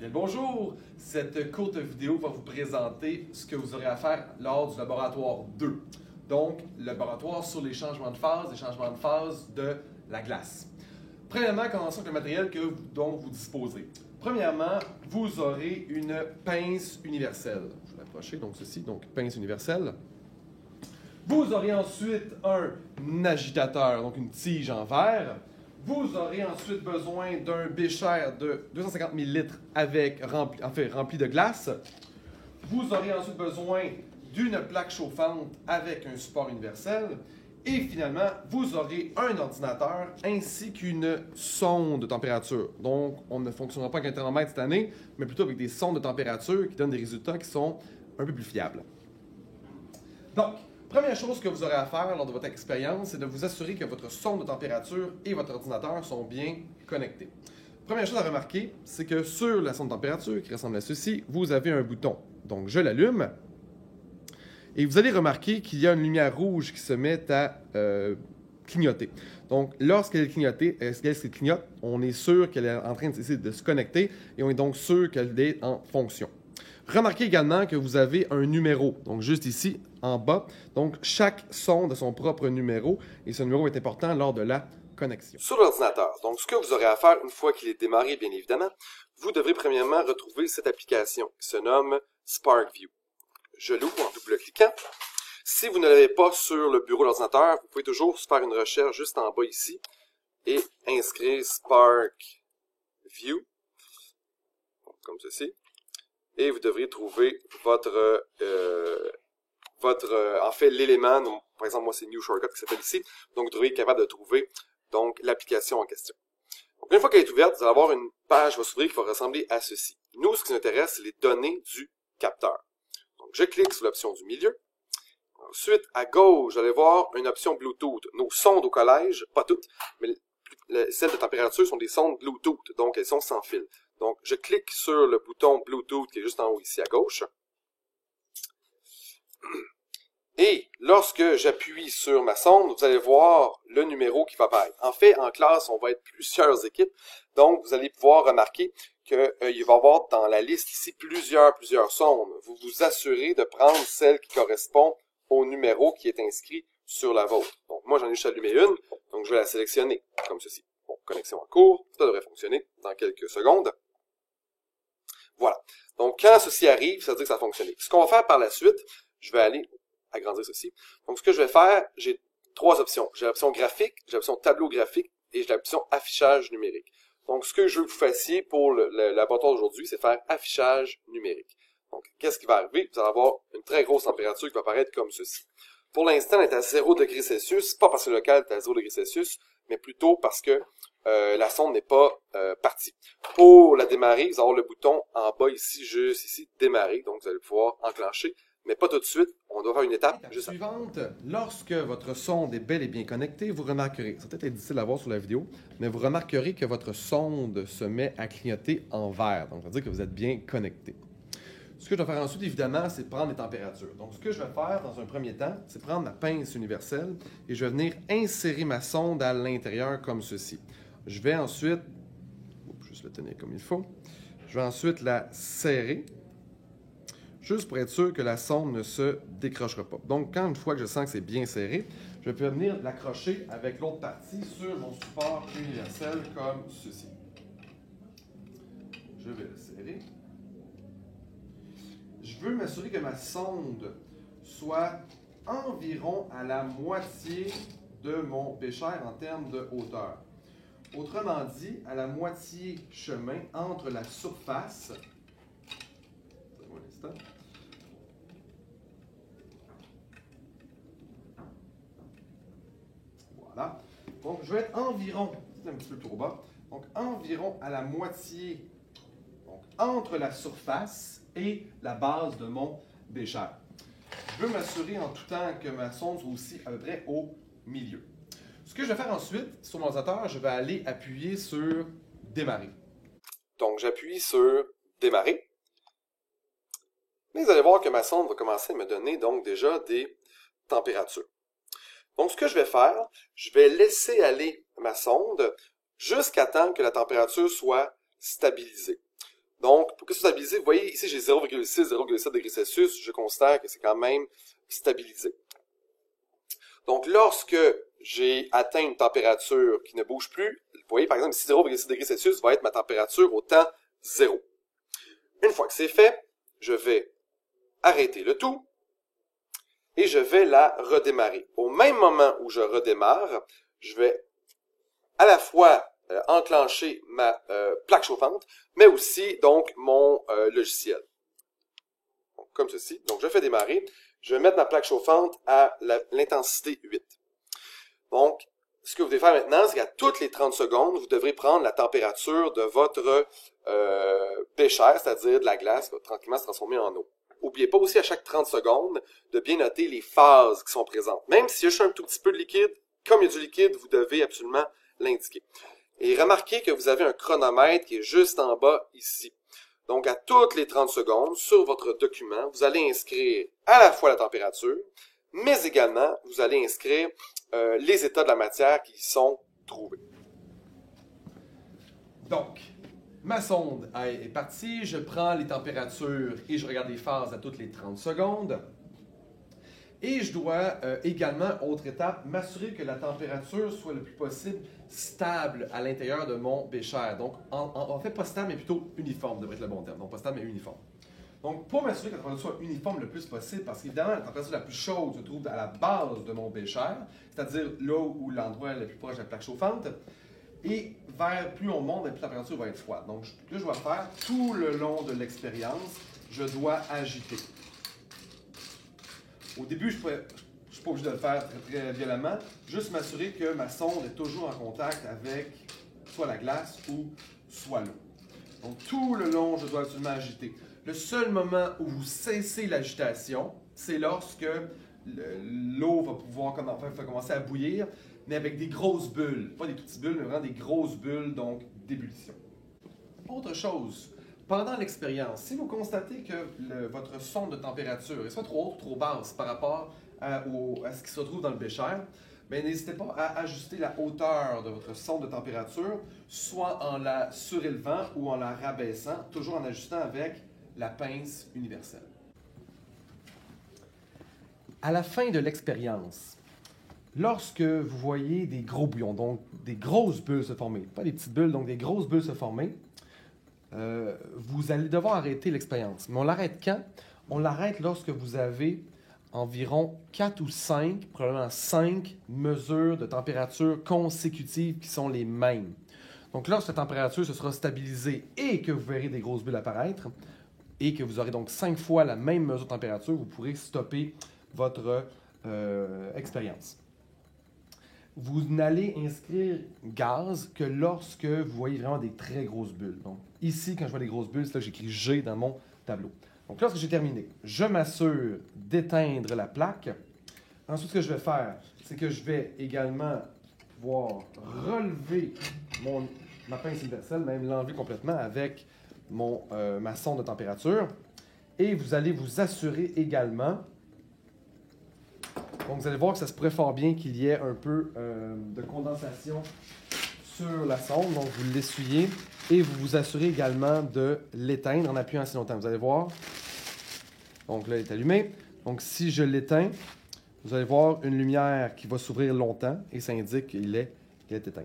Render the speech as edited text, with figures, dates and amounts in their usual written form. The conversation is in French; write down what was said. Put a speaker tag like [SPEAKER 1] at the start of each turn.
[SPEAKER 1] Bien le bonjour! Cette courte vidéo va vous présenter ce que vous aurez à faire lors du laboratoire 2. Donc, le laboratoire sur les changements de phase de la glace. Premièrement, commençons avec le matériel dont vous disposez. Premièrement, vous aurez une pince universelle. Je vais l'approcher, donc ceci, donc pince universelle. Vous aurez ensuite un agitateur, donc une tige en verre. Vous aurez ensuite besoin d'un bécher de 250 ml rempli de glace. Vous aurez ensuite besoin d'une plaque chauffante avec un support universel. Et finalement, vous aurez un ordinateur ainsi qu'une sonde de température. Donc, on ne fonctionnera pas avec un thermomètre cette année, mais plutôt avec des sondes de température qui donnent des résultats qui sont un peu plus fiables. Donc, première chose que vous aurez à faire lors de votre expérience, c'est de vous assurer que votre sonde de température et votre ordinateur sont bien connectés. Première chose à remarquer, c'est que sur la sonde de température, qui ressemble à ceci, vous avez un bouton. Donc, je l'allume. Et vous allez remarquer qu'il y a une lumière rouge qui se met à clignoter. Donc, lorsqu'elle clignote, on est sûr qu'elle est en train de se connecter et on est donc sûr qu'elle est en fonction. Remarquez également que vous avez un numéro, donc juste ici, en bas. Donc, chaque sonde a son propre numéro et ce numéro est important lors de la connexion. Sur l'ordinateur, donc ce que vous aurez à faire une fois qu'il est démarré, bien évidemment, vous devrez premièrement retrouver cette application qui se nomme SparkView. Je l'ouvre en double-cliquant. Si vous ne l'avez pas sur le bureau de l'ordinateur, vous pouvez toujours faire une recherche juste en bas ici et inscrire SparkView, comme ceci. Et vous devrez trouver en fait, l'élément, par exemple, moi c'est New Shortcut qui s'appelle ici, donc vous devez être capable de trouver donc l'application en question. Donc, une fois qu'elle est ouverte, vous allez avoir une page qui va s'ouvrir qui va ressembler à ceci. Nous, ce qui nous intéresse, c'est les données du capteur. Donc, je clique sur l'option du milieu. Ensuite, à gauche, vous allez voir une option Bluetooth. Nos sondes au collège, pas toutes, mais celles de température sont des sondes Bluetooth, donc elles sont sans fil. Donc, je clique sur le bouton Bluetooth qui est juste en haut ici à gauche. Et lorsque j'appuie sur ma sonde, vous allez voir le numéro qui va apparaître. En fait, en classe, on va être plusieurs équipes. Donc, vous allez pouvoir remarquer qu'il va y avoir dans la liste ici plusieurs sondes. Vous vous assurez de prendre celle qui correspond au numéro qui est inscrit sur la vôtre. Donc, moi, j'en ai juste allumé une, donc je vais la sélectionner comme ceci. Bon, connexion en cours, ça devrait fonctionner dans quelques secondes. Voilà. Donc, quand ceci arrive, ça veut dire que ça a fonctionné. Ce qu'on va faire par la suite, je vais aller agrandir ceci. Donc, ce que je vais faire, j'ai trois options. J'ai l'option graphique, j'ai l'option tableau graphique et j'ai l'option affichage numérique. Donc, ce que je veux que vous fassiez pour le laboratoire d'aujourd'hui, c'est faire affichage numérique. Donc, qu'est-ce qui va arriver? Vous allez avoir une très grosse température qui va apparaître comme ceci. Pour l'instant, elle est à 0 degrés Celsius, pas parce que le local est à 0 degrés Celsius, mais plutôt parce que la sonde n'est pas partie. Pour la démarrer, vous allez avoir le bouton en bas ici, juste ici, démarrer. Donc, vous allez pouvoir enclencher, mais pas tout de suite. On doit faire une étape. Suivante, lorsque votre sonde est bel et bien connectée, vous remarquerez, ça va peut-être être difficile à voir sur la vidéo, mais vous remarquerez que votre sonde se met à clignoter en vert. Donc, ça veut dire que vous êtes bien connecté. Ce que je vais faire ensuite, évidemment, c'est prendre les températures. Donc, ce que je vais faire dans un premier temps, c'est prendre ma pince universelle et je vais venir insérer ma sonde à l'intérieur comme ceci. Je vais ensuite, juste le tenir comme il faut, je vais ensuite la serrer, juste pour être sûr que la sonde ne se décrochera pas. Donc, une fois que je sens que c'est bien serré, je peux venir l'accrocher avec l'autre partie sur mon support universel comme ceci. Je vais le serrer. Je veux m'assurer que ma sonde soit environ à la moitié de mon bécher en termes de hauteur. Autrement dit, à la moitié chemin entre la surface, voilà. Donc, je vais être environ, c'est un petit peu trop bas, donc environ à la moitié, donc entre la surface et la base de mon bécher. Je veux m'assurer en tout temps que ma sonde soit aussi à peu près au milieu. Ce que je vais faire ensuite, sur mon ordinateur, je vais aller appuyer sur démarrer. Donc, j'appuie sur démarrer. Mais vous allez voir que ma sonde va commencer à me donner donc déjà des températures. Donc, ce que je vais faire, je vais laisser aller ma sonde jusqu'à temps que la température soit stabilisée. Donc,
[SPEAKER 2] vous voyez, ici, j'ai 0,6, 0,7 degrés Celsius. Je considère que c'est quand même stabilisé. Donc, lorsque j'ai atteint une température qui ne bouge plus, vous voyez, par exemple, ici, 0,6 degrés Celsius va être ma température au temps 0. Une fois que c'est fait, je vais arrêter le tout et je vais la redémarrer. Au même moment où je redémarre, je vais à la fois enclencher ma plaque chauffante, mais aussi donc mon logiciel. Donc, comme ceci. Donc, je fais démarrer. Je vais mettre ma plaque chauffante à l'intensité 8. Donc, ce que vous devez faire maintenant, c'est qu'à toutes les 30 secondes, vous devrez prendre la température de votre bécher, c'est-à-dire de la glace, qui va tranquillement se transformer en eau. N'oubliez pas aussi à chaque 30 secondes de bien noter les phases qui sont présentes. Même s'il y a juste un tout petit peu de liquide, comme il y a du liquide, vous devez absolument l'indiquer. Et remarquez que vous avez un chronomètre qui est juste en bas ici. Donc, à toutes les 30 secondes, sur votre document, vous allez inscrire à la fois la température, mais également, vous allez inscrire les états de la matière qui y sont trouvés.
[SPEAKER 1] Donc, ma sonde est partie, je prends les températures et je regarde les phases à toutes les 30 secondes. Et je dois également, autre étape, m'assurer que la température soit le plus possible stable à l'intérieur de mon bécher. Donc, en fait, pas stable, mais plutôt uniforme, devrait être le bon terme. Donc, pas stable, mais uniforme. Donc, pour m'assurer que la température soit uniforme le plus possible, parce qu'évidemment, la température la plus chaude se trouve à la base de mon bécher, c'est-à-dire là où l'endroit est le plus proche de la plaque chauffante. Et vers plus on monte, plus la température va être froide. Donc, ce que je dois faire tout le long de l'expérience, je dois agiter. Au début, je ne suis pas obligé de le faire très, très violemment. Juste m'assurer que ma sonde est toujours en contact avec soit la glace ou soit l'eau. Donc, tout le long, je dois absolument agiter. Le seul moment où vous cessez l'agitation, c'est lorsque l'eau va pouvoir commencer à bouillir, mais avec des grosses bulles. Pas des petites bulles, mais vraiment des grosses bulles, donc d'ébullition. Autre chose, pendant l'expérience, si vous constatez que votre sonde de température est soit trop haute ou trop basse par rapport à ce qui se trouve dans le bécher, n'hésitez pas à ajuster la hauteur de votre sonde de température, soit en la surélevant ou en la rabaissant, toujours en ajustant avec la pince universelle. À la fin de l'expérience, lorsque vous voyez des gros bouillons, donc des grosses bulles se former, pas des petites bulles, donc des grosses bulles se former, vous allez devoir arrêter l'expérience. Mais on l'arrête quand? On l'arrête lorsque vous avez environ 4 ou 5, probablement 5 mesures de température consécutives qui sont les mêmes. Donc lorsque la température se sera stabilisée et que vous verrez des grosses bulles apparaître, et que vous aurez donc 5 fois la même mesure de température, vous pourrez stopper votre expérience. Vous n'allez inscrire gaz que lorsque vous voyez vraiment des très grosses bulles. Donc, ici, quand je vois des grosses bulles, c'est là que j'écris G dans mon tableau. Donc, lorsque j'ai terminé, je m'assure d'éteindre la plaque. Ensuite, ce que je vais faire, c'est que je vais également pouvoir relever ma pince universelle, même l'enlever complètement avec ma sonde de température. Et vous allez vous assurer également. Donc, vous allez voir que ça se pourrait fort bien qu'il y ait un peu de condensation sur la sonde. Donc, vous l'essuyez et vous vous assurez également de l'éteindre en appuyant assez longtemps. Vous allez voir. Donc, là, il est allumé. Donc, si je l'éteins, vous allez voir une lumière qui va s'ouvrir longtemps et ça indique qu'il est éteint.